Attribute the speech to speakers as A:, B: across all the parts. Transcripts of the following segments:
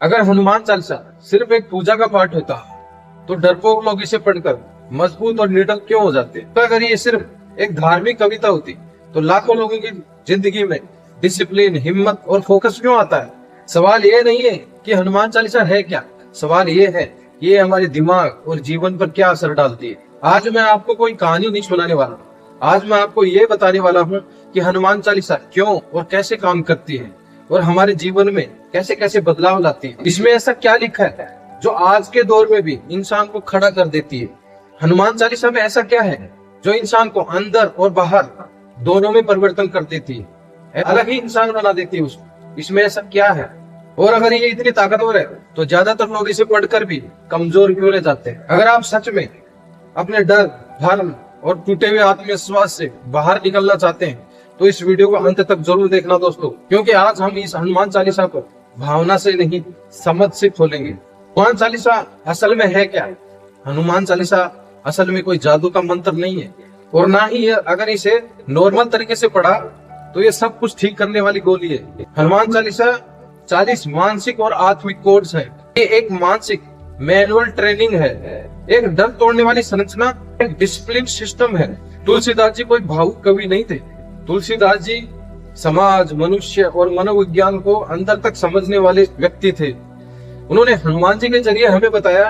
A: अगर हनुमान चालीसा सिर्फ एक पूजा का पाठ होता तो डरपोक लोग इसे पढ़कर मजबूत और निडर क्यों हो जाते। तो अगर ये सिर्फ एक धार्मिक कविता होती तो लाखों लोगों की जिंदगी में डिसिप्लिन, हिम्मत और फोकस क्यों आता है। सवाल ये नहीं है कि हनुमान चालीसा है क्या, सवाल ये है ये हमारे दिमाग और जीवन पर क्या असर डालती है। आज मैं आपको कोई कहानी नहीं सुनाने वाला, आज मैं आपको ये बताने वाला हूँ कि हनुमान चालीसा क्यों और कैसे काम करती है और हमारे जीवन में कैसे कैसे बदलाव लाती है। इसमें ऐसा क्या लिखा है जो आज के दौर में भी इंसान को खड़ा कर देती है। हनुमान चालीसा में ऐसा क्या है जो इंसान को अंदर और बाहर दोनों में परिवर्तन कर देती है, अलग ही इंसान बना देती है उसको। इसमें ऐसा क्या है और अगर ये इतनी ताकतवर है तो ज्यादातर लोग इसे पढ़कर भी कमजोर क्यों रह जाते हैं। अगर आप सच में अपने डर, भरम और टूटे हुए आत्मविश्वास से बाहर निकलना चाहते हैं तो इस वीडियो को अंत तक जरूर देखना दोस्तों, क्योंकि आज हम इस हनुमान चालीसा को भावना से नहीं समझ से खोलेंगे। हनुमान चालीसा असल में है क्या? हनुमान चालीसा असल में कोई जादू का मंत्र नहीं है और ना ही अगर इसे नॉर्मल तरीके से पढ़ा तो ये सब कुछ ठीक करने वाली गोली है। हनुमान चालीसा 40 मानसिक और आत्मिक कोड्स है। ये एक मानसिक मैनुअल ट्रेनिंग है, एक डर तोड़ने वाली संरचना, एक डिसिप्लिन सिस्टम है। तुलसीदास जी कोई भावुक कवि नहीं थे। तुलसीदास जी समाज, मनुष्य और मनोविज्ञान को अंदर तक समझने वाले व्यक्ति थे। उन्होंने हनुमान जी के जरिए हमें बताया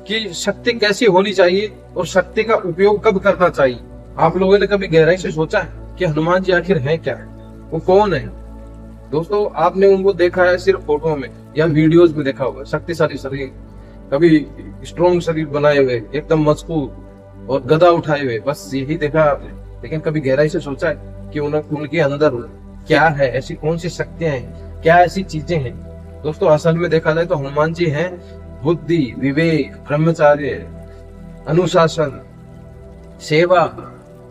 A: कि शक्ति कैसी होनी चाहिए और शक्ति का उपयोग कब करना चाहिए। आप लोगों ने कभी गहराई से सोचा है कि हनुमान जी आखिर है क्या, वो कौन है? दोस्तों, आपने उनको देखा है सिर्फ फोटो में या वीडियोस में देखा होगा, शक्तिशाली शरीर, कभी स्ट्रॉन्ग शरीर बनाए हुए, एकदम मजबूत और गदा उठाए हुए, बस यही देखा आपने। लेकिन कभी गहराई से सोचा है कि उनके अंदर क्या है, ऐसी कौन सी शक्तियां हैं, क्या ऐसी चीजें हैं? दोस्तों, असल में देखा जाए तो हनुमान जी हैं बुद्धि, विवेक, ब्रह्मचर्य, अनुशासन, सेवा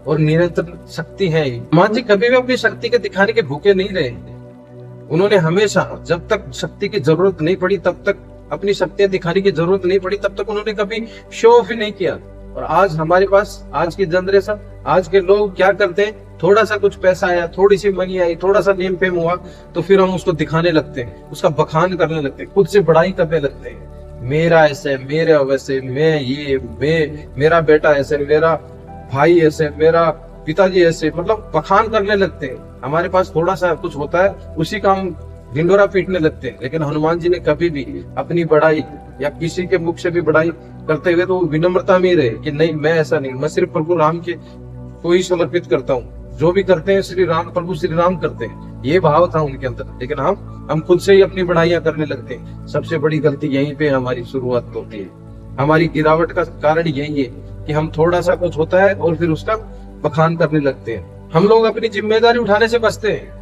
A: और निरंतर शक्ति है। हनुमान जी कभी भी अपनी शक्ति के दिखाने के भूखे नहीं रहे। उन्होंने हमेशा, जब तक शक्ति की जरूरत नहीं पड़ी, तब तक अपनी शक्तियां दिखाने की जरूरत नहीं पड़ी, तब तक उन्होंने कभी शो ऑफ ही नहीं किया। और आज हमारे पास, आज की जनरेशन, आज के लोग क्या करते हैं, थोड़ा सा कुछ पैसा आया, थोड़ी सी मनी आई, थोड़ा सा नेम फेम हुआ तो फिर हम उसको दिखाने लगते हैं, उसका बखान करने लगते हैं, खुद से बड़ाई करने लगते हैं। मेरा ऐसे, मेरे वैसे, मेरा बेटा ऐसे, मेरा भाई ऐसे, मेरा पिताजी ऐसे, मतलब बखान करने लगते हैं। हमारे पास थोड़ा सा कुछ होता है, उसी का हम ढिंडोरा पीटने लगते हैं। लेकिन हनुमान जी ने कभी भी अपनी बड़ाई या किसी के मुख से भी बड़ाई करते हुए तो विनम्रता में रहे कि नहीं, मैं ऐसा नहीं, मैं सिर्फ प्रभु राम के को ही समर्पित करता हूँ, जो भी करते हैं श्री राम, प्रभु श्री राम करते हैं, ये भाव था उनके अंदर। लेकिन हम खुद से ही अपनी बढ़ाइयां करने लगते हैं। सबसे बड़ी गलती यहीं पे हमारी शुरुआत होती है। हमारी गिरावट का कारण यही है कि हम थोड़ा सा कुछ होता है और फिर उसका बखान करने लगते हैं। हम लोग अपनी जिम्मेदारी उठाने से बचते हैं,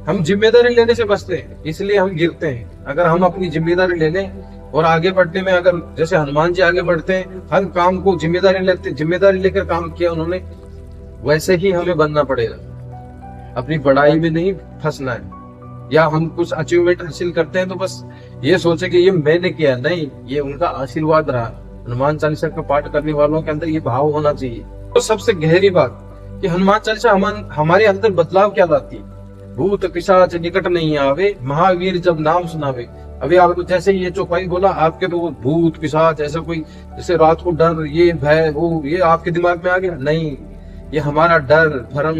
A: हम जिम्मेदारी लेने से बचते हैं, इसलिए हम गिरते हैं। अगर हम अपनी जिम्मेदारी ले लें और आगे बढ़ने में, अगर जैसे हनुमान जी आगे बढ़ते हैं, हर काम को जिम्मेदारी लेकर काम किया उन्होंने, वैसे ही हमें बनना पड़ेगा। अपनी बड़ाई में नहीं फंसना है, या हम कुछ अचीवमेंट हासिल करते हैं तो बस ये सोचे कि ये मैंने किया, नहीं, ये उनका आशीर्वाद रहा। हनुमान चालीसा का पाठ करने वालों के अंदर ये भाव होना चाहिए। तो सबसे गहरी बात कि हनुमान चालीसा हमारे अंदर बदलाव क्या लाती है। भूत पिशाच निकट नहीं आवे, महावीर जब नाम सुनावे। अभी आपको जैसे ये चौपाई बोला, आपके तो भूत पिशाच ऐसा कोई, जैसे रात को डर, ये भय, वो ये आपके दिमाग में आ गया? नहीं, ये हमारा डर, भरम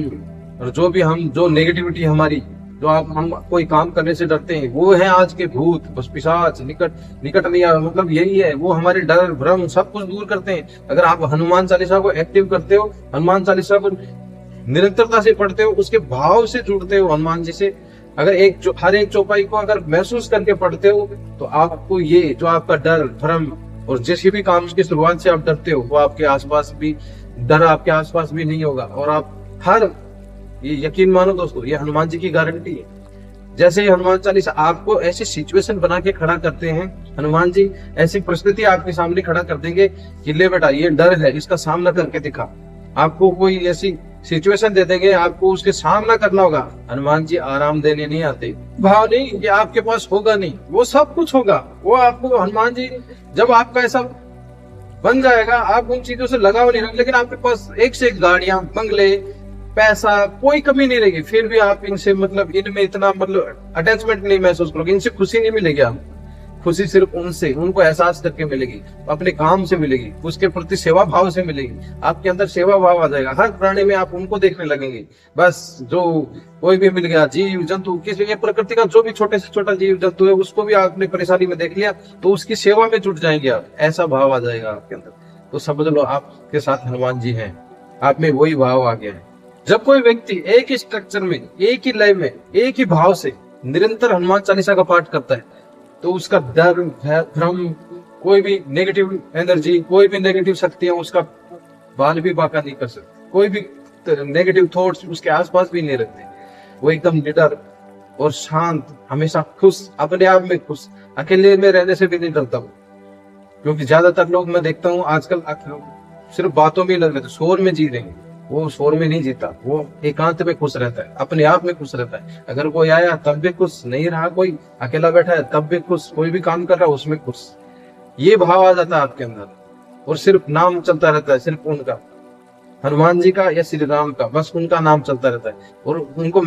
A: और जो नेगेटिविटी हमारी, जो हम कोई काम करने से डरते हैं, वो है आज के भूत, बस पिशाच निकट नहीं आवे। मतलब यही है, वो हमारे डर, भ्रम सब कुछ दूर करते हैं। अगर आप हनुमान चालीसा को एक्टिव करते हो, हनुमान चालीसा को निरंतरता से पढ़ते हो, उसके भाव से जुड़ते हो हनुमान जी से, अगर हर एक चौपाई को अगर महसूस करके पढ़ते हो तो आपको ये जो आपका डर, भ्रम और जिस भी काम की शुरुआत से आप डरते हो, वो आपके आसपास भी, डर आपके आसपास भी नहीं होगा। और आप ये यकीन मानो दोस्तों, ये हनुमान जी की गारंटी है। जैसे ही हनुमान चालीसा आपको ऐसी सिचुएशन बना के खड़ा करते हैं, हनुमान जी ऐसी परिस्थिति आपके सामने खड़ा कर देंगे कि ले बेटा, ये डर है, इसका सामना करके दिखा। आपको कोई ऐसी सिचुएशन दे देंगे, आपको उसके सामना करना होगा। हनुमान जी आराम देने नहीं आते, भाव नहीं कि आपके पास होगा नहीं, वो सब कुछ होगा। वो आपको, हनुमान जी जब आपका ऐसा बन जाएगा, आप उन चीजों से लगाव नहीं रखेंगे, लेकिन आपके पास एक से एक गाड़ियां, बंगले, पैसा, कोई कमी नहीं रहेगी, फिर भी आप इनसे, मतलब इनमें इतना, मतलब अटैचमेंट नहीं महसूस करोगे, इनसे खुशी नहीं मिलेगी। आप खुशी सिर्फ उनसे, उनको एहसास करके मिलेगी, अपने काम से मिलेगी, उसके प्रति सेवा भाव से मिलेगी। आपके अंदर सेवा भाव आ जाएगा, हर प्राणी में आप उनको देखने लगेंगे। बस जो कोई भी मिल गया, जीव जंतु, किसी ये प्रकृति का जो भी छोटे से छोटा जीव जंतु है, उसको भी आपने परेशानी में देख लिया तो उसकी सेवा में जुट जाएंगे आप, ऐसा भाव आ जाएगा आपके अंदर। तो समझ लो आपके साथ हनुमान जी हैं, आप में वही भाव आ गया है। जब कोई व्यक्ति एक ही स्ट्रक्चर में, एक ही लय में, एक ही भाव से निरंतर हनुमान चालीसा का पाठ करता है तो उसका डर, भ्रम, कोई भी नेगेटिव एनर्जी, कोई भी नेगेटिव शक्तियां उसका बाल भी बांका नहीं कर सकती, कोई भी नेगेटिव थॉट्स उसके आसपास भी नहीं रहते। वो एकदम निडर और शांत, हमेशा खुश, अपने आप में खुश, अकेले में रहने से भी नहीं डरता हूँ। क्योंकि ज्यादातर लोग मैं देखता हूँ आजकल सिर्फ बातों में लग रहे थे, शोर में जी रहे हैं। वो शोर में नहीं जीता, वो एकांत में खुश रहता है, अपने आप में खुश रहता है। अगर कोई आया तब भी खुश, नहीं रहा कोई, अकेला बैठा है तब भी खुश, कोई भी काम कर रहा है उसमें खुश। ये भाव आ जाता है आपके अंदर और सिर्फ नाम चलता रहता है, सिर्फ उनका, हनुमान जी का या श्री राम का, बस उनका नाम चलता रहता है और उनको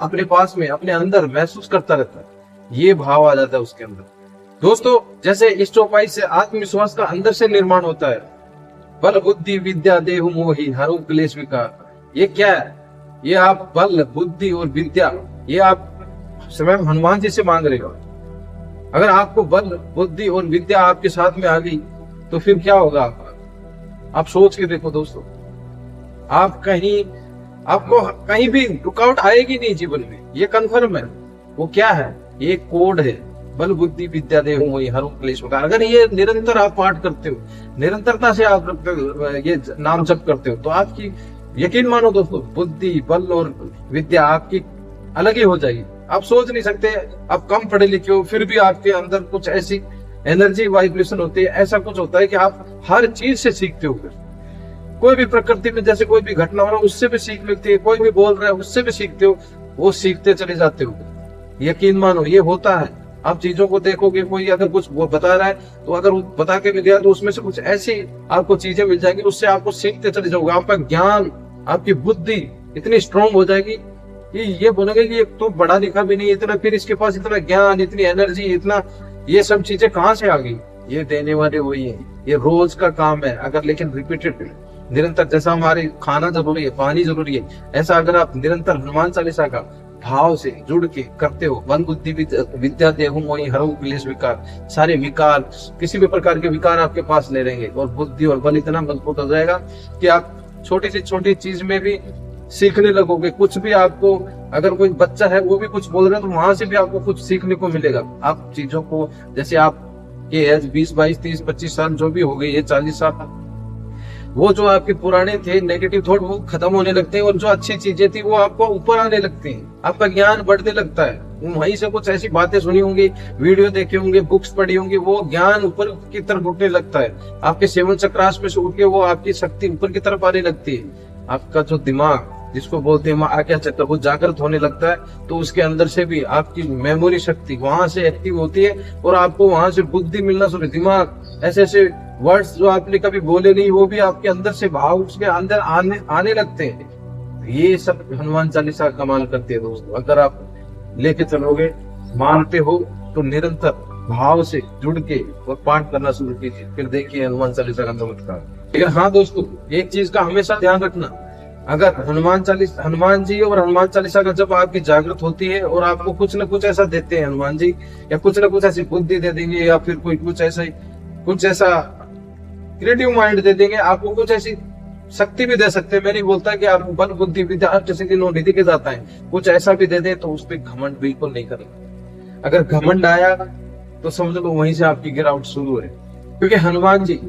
A: अपने पास में, अपने अंदर महसूस करता रहता है। ये भाव आ जाता है उसके अंदर। दोस्तों, जैसे इष्टोपाई से आत्मविश्वास का अंदर से निर्माण होता है। बल बुद्धि विद्या देहु मोहि हरु क्लेश विकार। ये क्या है? ये आप बल, बुद्धि और विद्या, ये आप स्वयं हनुमान जी से मांग रहे हो। अगर आपको बल, बुद्धि और विद्या आपके साथ में आ गई तो फिर क्या होगा? आप सोच के देखो दोस्तों, आपको कहीं भी रुकावट आएगी नहीं जीवन में, ये कन्फर्म है। वो क्या है? ये कोड है, बल बुद्धि विद्या देहु मोहि हरु क्लेश विकार। अगर ये निरंतर आप पाठ करते हो, निरंतरता से आप ये नाम जप करते हो, तो आपकी, यकीन मानो दोस्तों, बुद्धि, बल और विद्या आपकी अलग ही हो जाएगी। आप सोच नहीं सकते, आप कम पढ़े लिखे हो फिर भी आपके अंदर कुछ ऐसी एनर्जी वाइब्रेशन होती है, ऐसा कुछ होता है कि आप हर चीज से सीखते हो। कोई भी प्रकृति में जैसे कोई भी घटना हो रहा है उससे भी सीख लेते हो, कोई भी बोल रहा है उससे भी सीखते हो, वो सीखते चले जाते हो। यकीन मानो ये होता है। आप चीजों को देखोगे, कोई अगर कुछ वो बता रहा है तो अगर वो बता के भी गया तो उसमें से कुछ ऐसी आपको चीजें मिल जाएंगी, उससे आपको सीखते चले जाओगे। आपका ज्ञान, आपकी बुद्धि इतनी स्ट्रॉन्ग हो जाएगी कि ये बोलोगे कि तो पढ़ा लिखा भी नहीं इतना, फिर इसके पास इतना ज्ञान, इतनी एनर्जी, इतना, ये सब चीजें कहाँ से आ गई? ये देने वाले वही है। ये रोज का काम है, अगर लेकिन रिपीटेड, निरंतर, जैसा हमारे खाना जरूरी है, पानी जरूरी है, ऐसा अगर आप निरंतर हनुमान चालीसा का भाव से जुड़ के करते हो, बल बुद्धि विद्या देहु मोहि हरु क्लेश विकार, सारे विकार, किसी भी प्रकार के विकार आपके पास नहीं रहेंगे और बुद्धि और बल इतना मजबूत हो जाएगा कि आप छोटी से छोटी चीज में भी सीखने लगोगे। कुछ भी आपको, अगर कोई बच्चा है वो भी कुछ बोल रहा है तो वहां से भी आपको कुछ सीखने को मिलेगा। आप चीजों को, जैसे आप ये एज 20, 22, 30, 25 साल जो भी हो गई, ये 40 साल, वो जो आपके पुराने थे नेगेटिव थॉट वो खत्म होने लगते हैं और जो अच्छी चीजें थी वो आपको ऊपर आने लगती हैं, आपका ज्ञान बढ़ने लगता है। वहीं से कुछ ऐसी बातें सुनी होंगी, वीडियो देखे होंगे, बुक्स पढ़ी होंगी, वो ज्ञान ऊपर की तरफ उठने लगता है। आपके सेवन चक्रास में से उठ के वो आपकी शक्ति ऊपर की तरफ आने लगती है। आपका जो दिमाग, जिसको बोलते हैं आज्ञा चक्र, वो जागृत होने लगता है। तो उसके अंदर से भी आपकी मेमोरी शक्ति वहां से एक्टिव होती है और आपको वहां से बुद्धि मिलना शुरू, दिमाग, ऐसे ऐसे वर्ड्स जो आपने कभी बोले नहीं वो भी आपके अंदर से भाव उसके अंदर आने लगते हैं। ये सब हनुमान चालीसा कमाल करती है दोस्तों। अगर आप लेके चलोगे, मानते हो, तो निरंतर भाव से जुड़ के और पाठ करना शुरू कीजिए, फिर देखिए हनुमान चालीसा का चमत्कार। लेकिन हाँ दोस्तों, एक चीज का हमेशा ध्यान रखना, अगर हनुमान जी और हनुमान चालीसा का जब आपकी जागृत होती है और आपको कुछ न कुछ ऐसा देते हैं हनुमान जी, या कुछ न कुछ ऐसी बुद्धि दे देंगे, या फिर कोई कुछ ऐसा क्रिएटिव माइंड दे देंगे, आपको कुछ ऐसी शक्ति भी दे सकते हैं। मैं नहीं बोलता कि आप बल बुद्धि विद्या जैसे कि निधि के जाता है, कुछ ऐसा भी दे दे तो उस पर घमंड बिल्कुल नहीं करेंगे। अगर घमंड आया तो समझ लो वहीं से आपकी गिरावट शुरू है। क्योंकि हनुमान जी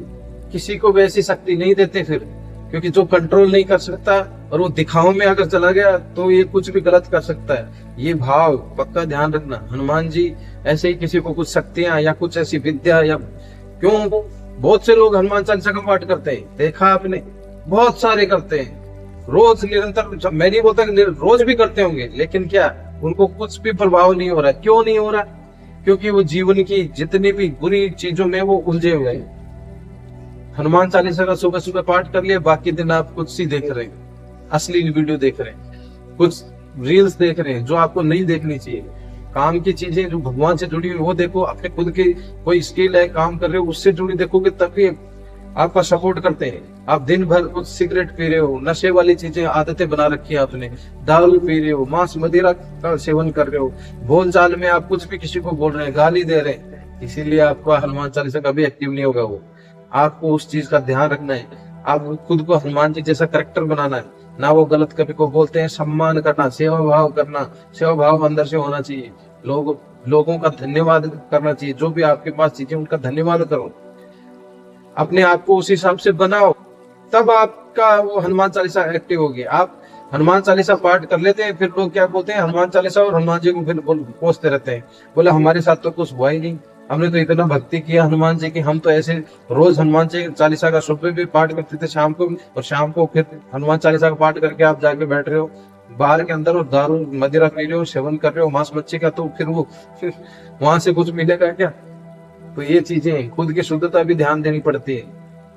A: किसी को भी ऐसी शक्ति नहीं देते फिर, क्योंकि जो कंट्रोल नहीं कर सकता और वो दिखाओ में अगर चला गया तो ये कुछ भी गलत कर सकता है। ये भाव पक्का ध्यान रखना। हनुमान जी ऐसे ही किसी को कुछ शक्तियां या कुछ ऐसी विद्या, या क्यों बहुत से लोग हनुमान चालीसा का पाठ करते हैं, देखा आपने, बहुत सारे करते हैं रोज निरंतर। मैं नहीं बोलता कि रोज भी करते होंगे, लेकिन क्या उनको कुछ भी प्रभाव नहीं हो रहा है? क्यों नहीं हो रहा? क्योंकि वो जीवन की जितनी भी बुरी चीजों में वो उलझे हुए हैं। हनुमान चालीसा का सुबह सुबह पाठ कर लिया, बाकी दिन आप कुछ ही देख रहे हैं, असली वीडियो देख रहे हैं, कुछ रील्स देख रहे हैं जो आपको नहीं देखनी चाहिए। काम की चीजें जो भगवान से जुड़ी हुई वो देखो, अपने खुद की कोई स्किल है, काम कर रहे हो उससे जुड़ी देखोगे तभी आपका सपोर्ट करते हैं। आप दिन भर कुछ सिगरेट पी रहे हो, नशे वाली चीजें आदतें बना रखी है आपने, दारू पी रहे हो, मांस मदिरा का सेवन कर रहे हो, बोल चाल में आप कुछ भी किसी को बोल रहे हैं, गाली दे रहे हैं, इसीलिए आपका हनुमान चालीसा कभी एक्टिव नहीं होगा। वो आपको उस चीज का ध्यान रखना है, आप खुद को हनुमान जी जैसा करेक्टर बनाना है, ना वो गलत कभी को बोलते हैं, सम्मान करना, सेवा भाव करना, सेवा भाव अंदर से होना चाहिए, लोगों का धन्यवाद करना चाहिए, जो भी आपके पास चीजें उनका धन्यवाद करो, अपने आप को उस हिसाब से बनाओ, तब आपका वो हनुमान चालीसा एक्टिव होगी। आप हनुमान चालीसा पाठ कर लेते हैं, फिर लोग क्या बोलते हैं, हनुमान चालीसा और हनुमान जी को फिर कोसते रहते हैं, बोले हमारे साथ तो कुछ हुआ ही नहीं, हमने तो इतना भक्ति किया हनुमान जी की, हम तो ऐसे रोज हनुमान जी चालीसा का सुबह भी पाठ करते थे शाम को, और शाम को फिर हनुमान चालीसा का पाठ करके आप जाके बैठ रहे हो बाहर के अंदर और दारू मदिरा पी रहे हो, सेवन कर रहे हो मांस मच्छी का, तो फिर वहां से कुछ मिलेगा क्या? तो ये चीजें खुद की शुद्धता भी ध्यान देनी पड़ती है।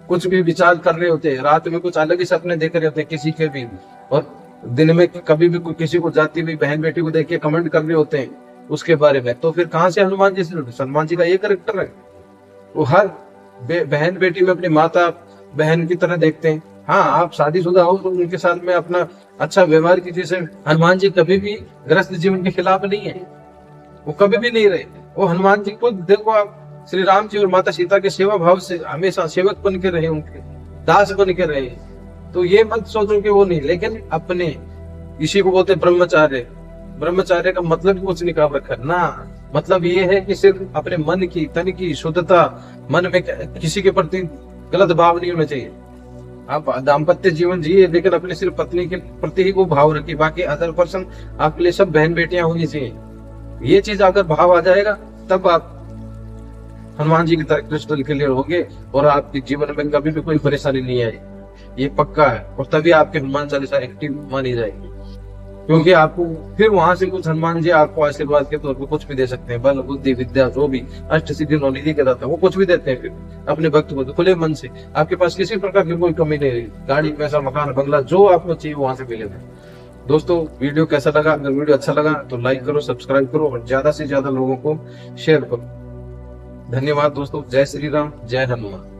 A: कुछ भी विचार कर रहे होते हैं, रात में कुछ अलग ही सपने देख रहे होते हैं किसी के भी, और दिन में कभी भी किसी को जाती हुई बहन बेटी को देख के कमेंट कर रहे होते हैं उसके बारे में, तो फिर कहां से हनुमान जी से? हनुमान जी का ये कैरेक्टर है, वो हर बहन बेटी में अपनी माता बहन की तरह देखते हैं। हाँ, आप शादीशुदा हो तो उनके साथ में अपना अच्छा व्यवहार कीजिए से। हनुमान जी कभी भी गृहस्थ जीवन के खिलाफ नहीं है, वो कभी भी नहीं रहे। वो हनुमान जी को देखो, आप श्री राम जी और माता सीता के सेवा भाव से हमेशा सेवक बन के रहे, उनके दास बन के रहे। तो ये मत सोचो कि वो नहीं, लेकिन अपने इसी को बोलते ब्रह्मचार्य। ब्रह्मचार्य का मतलब कुछ नहीं काम रखा ना, मतलब ये है कि सिर्फ अपने मन की तन की शुद्धता, मन में किसी के प्रति गलत भाव नहीं होना चाहिए। आप दाम्पत्य जीवन जिए, लेकिन अपने सिर्फ पत्नी के प्रति ही वो भाव रखिए, बाकी अदर पर्सन आपके लिए सब बहन बेटियां होनी चाहिए। ये चीज अगर भाव आ जाएगा तब आप हनुमान जी की तरह क्रिस्टल क्लियर होंगे और आपके जीवन में कभी भी कोई परेशानी नहीं आएगी, ये पक्का है। और तभी आपके हनुमान चालीसा एक्टिव मानी जाएगी, क्योंकि आपको फिर वहां से कुछ हनुमान जी आपको आशीर्वाद के तौर पर कुछ भी दे सकते हैं, बल बुद्धि विद्या जो भी अष्ट सिद्धि नौ निधि के दाता, वो कुछ भी देते हैं। फिर अपने भक्त को खुले मन से, आपके पास किसी प्रकार की कोई कमी नहीं रही, गाड़ी पैसा मकान बंगला जो आपको चाहिए वहां से मिलेगा। दोस्तों, वीडियो कैसा लगा? अगर वीडियो अच्छा लगा तो लाइक करो, सब्सक्राइब करो और ज्यादा से ज्यादा लोगों को शेयर करो। धन्यवाद दोस्तों। जय श्री राम, जय हनुमान।